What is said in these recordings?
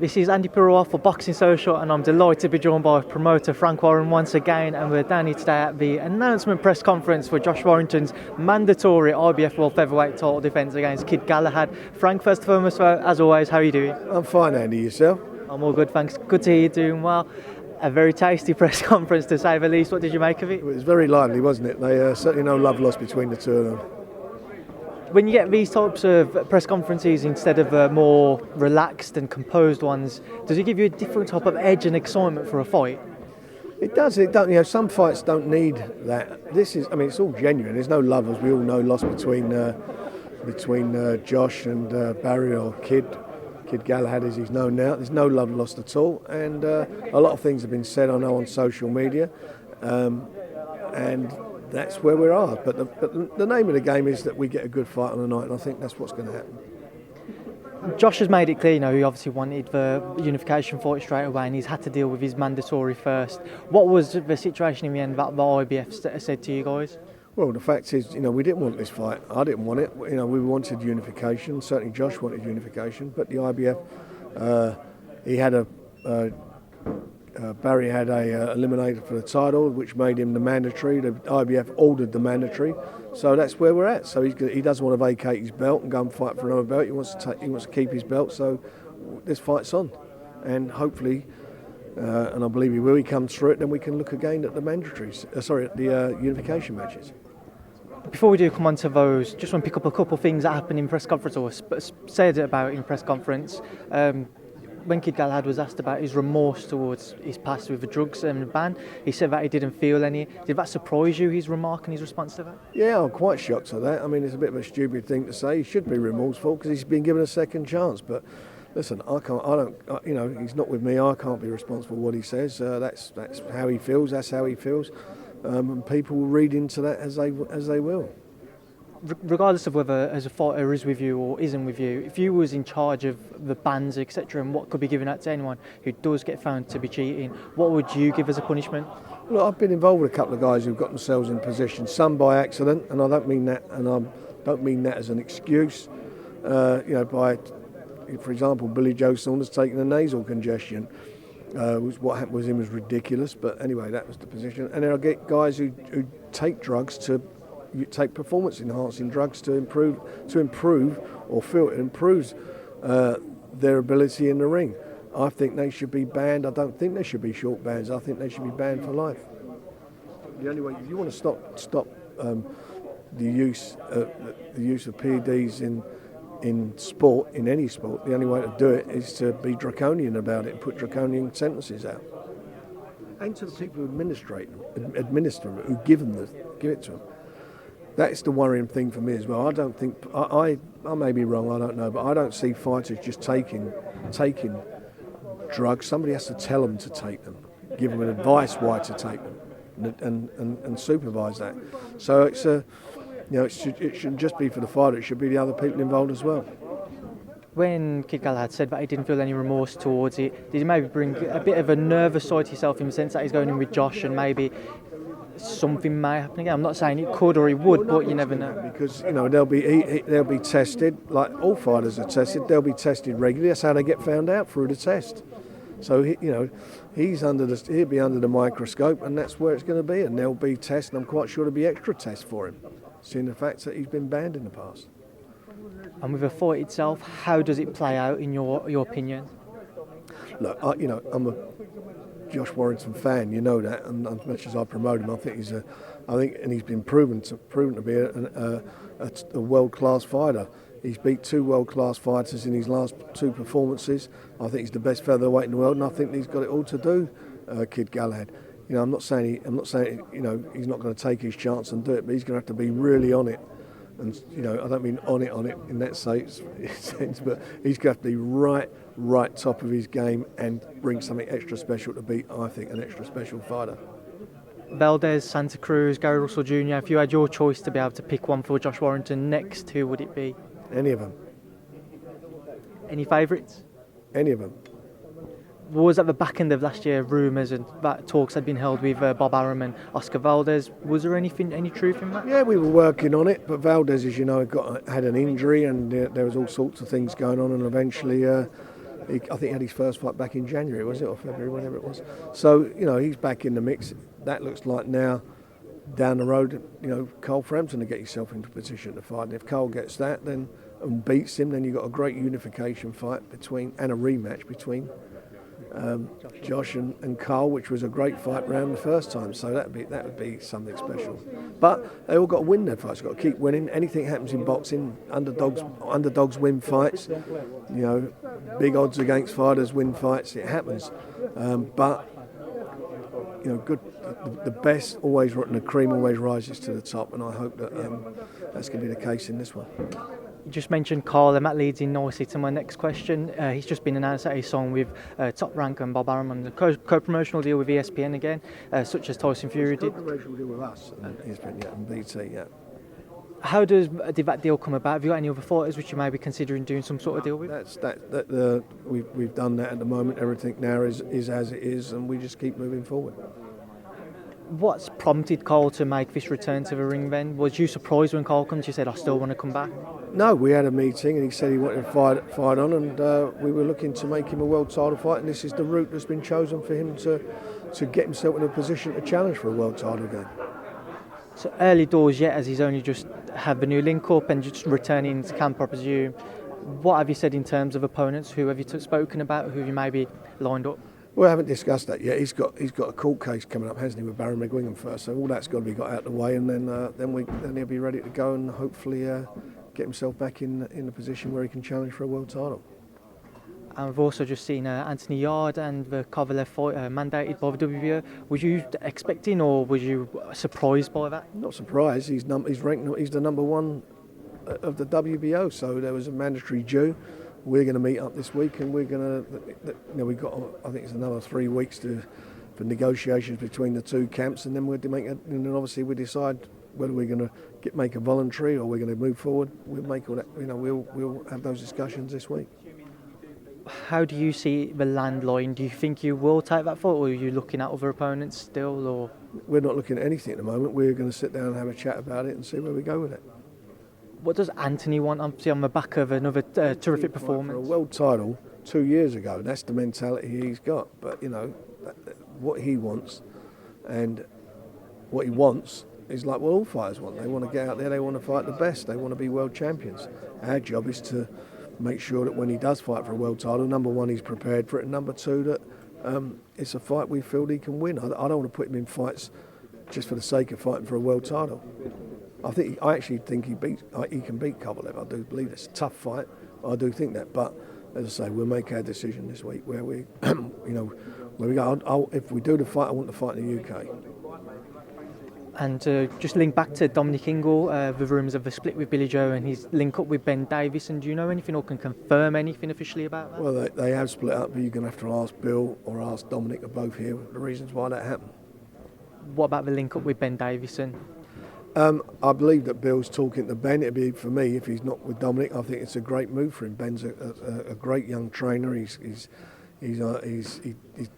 This is Andi Purewal for Boxing Social, and I'm delighted to be joined by promoter Frank Warren once again, and we're down here today at the announcement press conference for Josh Warrington's mandatory IBF World Featherweight title defence against Kid Galahad. Frank, first and foremost, as always, how are you doing? I'm fine, Andy. Yourself? I'm all good, thanks. Good to hear you doing well. A very tasty press conference, to say the least. What did you make of it? It was very lively, wasn't it? They certainly no love lost between the two of them. When you get these types of press conferences instead of more relaxed and composed ones, does it give you a different type of edge and excitement for a fight? It does. It don't. Some fights don't need that. This is. It's all genuine. There's no love, as we all know, lost between Josh and Barry, or Kid Galahad, as he's known now. There's no love lost at all, and a lot of things have been said, I know, on social media, and that's where we are. But the name of the game is that we get a good fight on the night, and I think that's what's going to happen. Josh has made it clear, he obviously wanted the unification fight straight away, and he's had to deal with his mandatory first. What was the situation in the end that the IBF said to you guys? Well, the fact is, we didn't want this fight. I didn't want it. We wanted unification. Certainly, Josh wanted unification, but the IBF, he had Barry had a eliminator for the title, which made him the mandatory. The IBF ordered the mandatory, so that's where we're at. So he doesn't want to vacate his belt and go and fight for another belt. He wants to keep his belt. So this fight's on, and hopefully, and I believe he will. He comes through it, then we can look again at the mandatories. At the unification matches. Before we do come on to those, just want to pick up a couple of things that happened in press conference, or said about in press conference. When Kid Galahad was asked about his remorse towards his past with the drugs and the ban, he said that he didn't feel any. Did that surprise you, his remark and his response to that? Yeah, I'm quite shocked at that. It's a bit of a stupid thing to say. He should be remorseful because he's been given a second chance. But listen, he's not with me. I can't be responsible for what he says. That's how he feels. That's how he feels. And people will read into that as they will. Regardless of whether as a fighter is with you or isn't with you, if you was in charge of the bans, etc., and what could be given out to anyone who does get found to be cheating, what would you give as a punishment? Look, I've been involved with a couple of guys who've got themselves in position, some by accident, and I don't mean that, as an excuse. By, for example, Joe Saunders taking a nasal congestion. What happened with him was ridiculous, but anyway, that was the position. And then I get guys who take drugs take performance-enhancing drugs to improve, or feel it improves their ability in the ring. I think they should be banned. I don't think there should be short bans. I think they should be banned for life. The only way, if you want to stop the use of PEDs in sport, in any sport, the only way to do it is to be draconian about it and put draconian sentences out. And to the people who administer them, who give it to them. That's the worrying thing for me as well. I don't think, I may be wrong, I don't know, but I don't see fighters just taking drugs. Somebody has to tell them to take them, give them advice why to take them, and supervise that. So it's it shouldn't just be for the fighter, it should be the other people involved as well. When Kid Galahad said that he didn't feel any remorse towards it, did he maybe bring a bit of a nervous side to yourself in the sense that he's going in with Josh and maybe something may happen again? I'm not saying it could or it would, but you never know. Because they'll be tested, like all fighters are tested. They'll be tested regularly. That's how they get found out, through the test. So he'll be under the microscope, and that's where it's going to be. And there'll be tests, and I'm quite sure there'll be extra tests for him, seeing the fact that he's been banned in the past. And with the fight itself, how does it play out in your opinion? Look, I'm a Josh Warrington fan, you know that, and as much as I promote him, I think he's been proven to be a world-class fighter. He's beat two world-class fighters in his last two performances. I think he's the best featherweight in the world, and I think he's got it all to do, Kid Galahad. I'm not saying he's not going to take his chance and do it, but he's going to have to be really on it. And I don't mean on it in that sense, but he's going to have to be right top of his game and bring something extra special to beat, I think, an extra special fighter. Valdez, Santa Cruz, Gary Russell Jr., if you had your choice to be able to pick one for Josh Warrington next, who would it be? Any of them. Any favourites? Any of them. Was at the back end of last year rumours and that talks had been held with Bob Arum and Oscar Valdez. Was there any truth in that? Yeah, we were working on it, but Valdez, as you know, had an injury, and there was all sorts of things going on, and eventually I think he had his first fight back in January, was it, or February, whenever it was. So, he's back in the mix. That looks like now, down the road, Cole Frampton to get yourself into position to fight. And if Cole gets that and beats him, then you've got a great unification fight and a rematch between Josh and Cole, which was a great fight round the first time. So that would be something special. But they all got to win their fights. Got to keep winning. Anything happens in boxing, underdogs win fights. Big odds against fighters win fights. It happens. But good. The best always, and the cream always rises to the top, and I hope that that's going to be the case in this one. You just mentioned Carl, and that leads in nicely to my next question. He's just been announced that he's signed with Top Rank and Bob Arum on the co-promotional deal with ESPN again, such as Tyson Fury did. Co-promotional deal with us and ESPN, and BT, yeah. How did that deal come about? Have you got any other fighters which you may be considering doing some sort of deal with? We've done that at the moment. Everything now is as it is, and we just keep moving forward. What's prompted Cole to make this return to the ring then? Was you surprised when Cole comes? You said, I still want to come back? No, we had a meeting and he said he wanted to fight on, and we were looking to make him a world title fight, and this is the route that's been chosen for him to get himself in a position to challenge for a world title again. So early doors yet, as he's only just had the new link up and just returning to camp, I presume. What have you said in terms of opponents? Who have you spoken about? Who have you maybe lined up? Well, I haven't discussed that yet. He's got a court case coming up, hasn't he, with Baron McGuigan first? So all that's got to be got out of the way, and then he'll be ready to go and hopefully get himself back in the position where he can challenge for a world title. And we've also just seen Anthony Yarde and the Kovalev fight mandated by the WBO. Was you expecting, or was you surprised by that? Not surprised. He's ranked. He's the number one of the WBO. So there was a mandatory due. We're going to meet up this week, and we're going to. We've got. I think it's another 3 weeks for negotiations between the two camps, and then we'll make. And then obviously we decide whether we're going to make a voluntary or we're going to move forward. We'll make all that. We'll have those discussions this week. How do you see the landline? Do you think you will take that fight, or are you looking at other opponents still? Or we're not looking at anything at the moment. We're going to sit down and have a chat about it and see where we go with it. What does Anthony want? Obviously on the back of another terrific performance. For a world title 2 years ago, that's the mentality he's got. But what he wants, and what he wants is like what all fighters want. They want to get out there. They want to fight the best. They want to be world champions. Our job is to make sure that when he does fight for a world title, number one, he's prepared for it, and number two, that it's a fight we feel he can win. I don't want to put him in fights just for the sake of fighting for a world title. I actually think he can beat Kovalev. I do believe it's a tough fight. I do think that, but as I say, we'll make our decision this week where we, where we go. If we do the fight, I want the fight in the UK. And just link back to Dominic Ingle, the rumours of the split with Billy Joe and his link up with Ben Davis. And do you know anything or can confirm anything officially about that? Well, they have split up, but you're going to have to ask Bill or ask Dominic, or both here, the reasons why that happened. What about the link up with Ben Davison? I believe that Bill's talking to Ben. It'd be, for me, if he's not with Dominic, I think it's a great move for him. Ben's a great young trainer. He's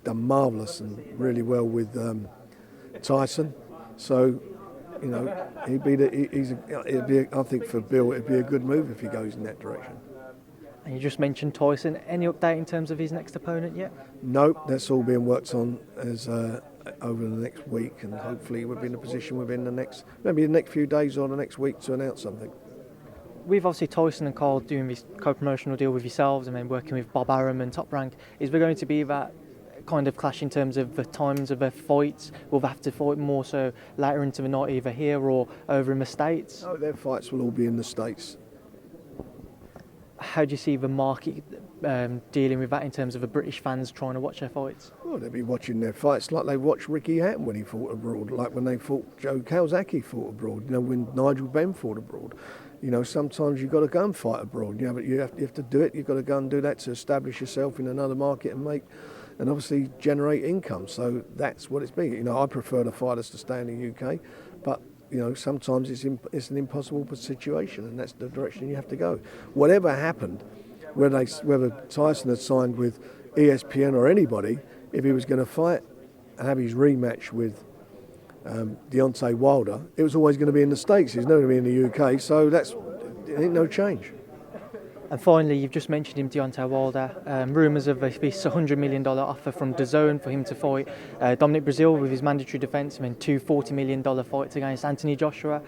done marvellous and really well with Tyson. So, I think for Bill it'd be a good move if he goes in that direction. And you just mentioned Tyson. Any update in terms of his next opponent yet? Nope, that's all being worked on as over the next week, and hopefully we'll be in a position within the next few days or the next week to announce something. With obviously Tyson and Carl doing this co-promotional deal with yourselves and then working with Bob Arum and Top Rank, is there going to be that kind of clash in terms of the times of their fights? Will they have to fight more so later into the night, either here or over in the States? No, their fights will all be in the States. How do you see the market dealing with that in terms of the British fans trying to watch their fights? Well, they'll be watching their fights like they watched Ricky Hatton when he fought abroad, like when they fought Joe Kawasaki fought abroad, when Nigel Benn fought abroad. Sometimes you've got to go and fight abroad, but you have to do it. You've got to go and do that to establish yourself in another market and obviously generate income. So that's what it's been. I prefer the fighters to stay in the UK, but sometimes it's an impossible situation, and that's the direction you have to go. Whatever happened, whether Tyson had signed with ESPN or anybody, if he was going to fight and have his rematch with Deontay Wilder, it was always going to be in the States. He's never going to be in the UK, so it ain't no change. And finally, you've just mentioned him, Deontay Wilder. Rumours of this $100 million offer from Dazn for him to fight Dominic Brazil with his mandatory defence, and then two $40 million fights against Anthony Joshua.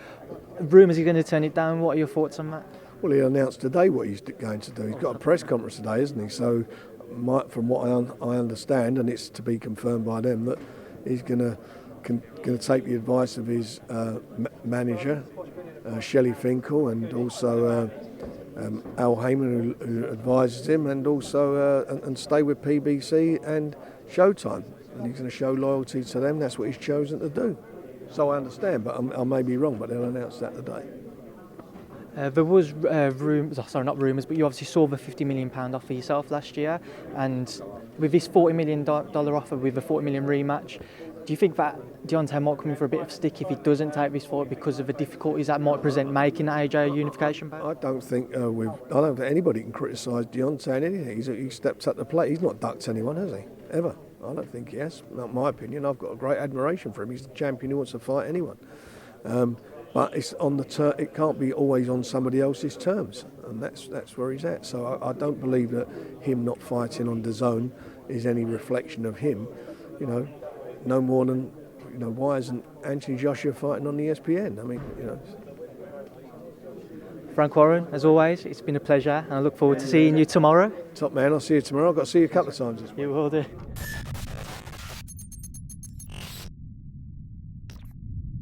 Rumours he's going to turn it down. What are your thoughts on that? Well, he announced today what he's going to do. He's got a press conference today, isn't he? So, from what I understand, and it's to be confirmed by them, that he's going to take the advice of his manager, Shelley Finkel, and also Al Heyman, who advises him, and also and stay with PBC and Showtime. And he's going to show loyalty to them. That's what he's chosen to do. So I understand, but I may be wrong, but they'll announce that today. There was not rumours, but you obviously saw the £50 million offer yourself last year, and with this $40 million offer with a $40 million rematch, do you think that Deontay might come in for a bit of stick if he doesn't take this fight because of the difficulties that might present making the AJ a unification bout? I don't think anybody can criticise Deontay in anything. He stepped up the plate. He's not ducked anyone, has he? Ever? I don't think he has. Not my opinion. I've got a great admiration for him. He's the champion who wants to fight anyone. But it's on it can't be always on somebody else's terms, and that's where he's at. So I don't believe that him not fighting on Dazn is any reflection of him. You know, no more than, you know, why isn't Anthony Joshua fighting on the ESPN? I mean, you know. Frank Warren, as always, it's been a pleasure, and I look forward to seeing you tomorrow. Top man, I'll see you tomorrow. I've got to see you a couple of times this week. You will do.